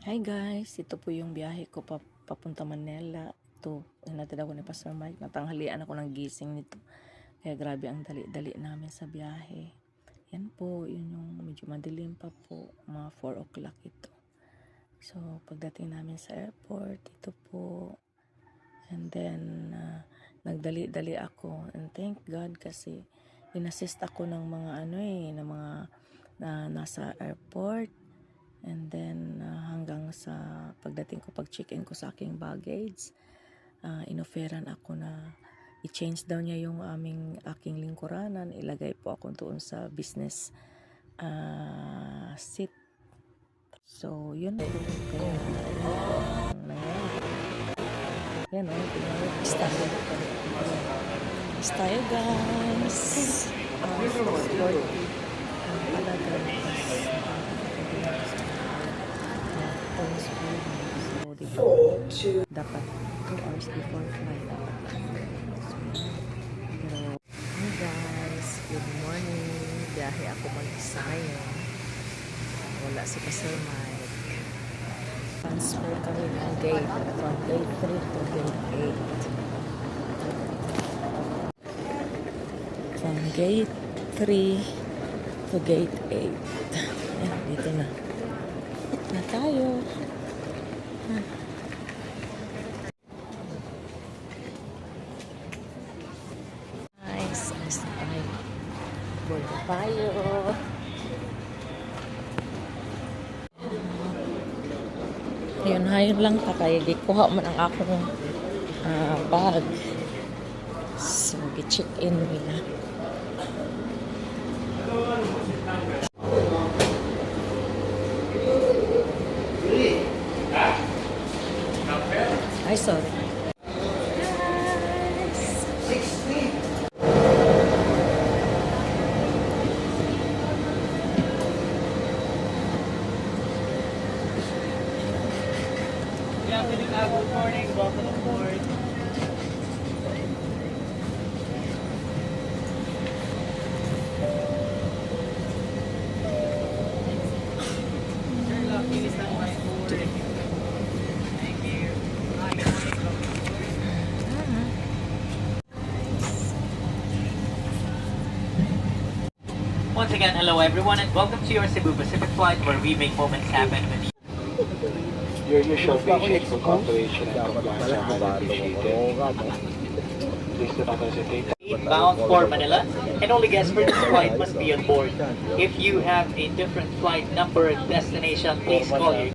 Hi guys, ito po yung biyahe ko papunta Manila. Ito, hinatid ako ni Pastor Mike. Natanghalian ako ng gising nito. Kaya grabe ang dali-dali namin sa biyahe. Yan po, yun yung medyo madilim pa po. Mga 4 o'clock ito. So, pagdating namin sa airport, ito po. And then, nagdali-dali ako. And thank God kasi inassist ako ng mga ng mga nasa airport. And then hanggang sa pagdating ko, pag check-in ko sa aking baggage, inoferan ako na i-change daw niya yung aking lingkuranan. Ilagay po ako doon sa business seat. So, yun po. Kaya, yun po ang nangyari. Yan o, style. Style guys. Sporty. Talaga guys. So, dapat 2 hours before flight. Pero, hey guys, good morning. Biyahe ako mag-isa ngayon. Wala si Pastor Mike. Transfer kami ng gate from gate 3 to gate 8. From gate 3 to gate 8. Ayan, dito na. Na tayo. Nice. Nice na tayo. Board na tayo. Ayun lang ta kaya gikuha man ang akong bag. So, gi-check-in nila. Ay, sorry. Good morning, welcome aboard. Sir, lucky is that my food. Thank you. Once again, hello everyone and welcome to your Cebu Pacific flight where we make moments happen with you. Your usual patience for cooperation and compliance are highly appreciated. Please do not hesitate. Bound for Manila, and only guests for this flight must be on board. If you have a different flight number and destination, please call your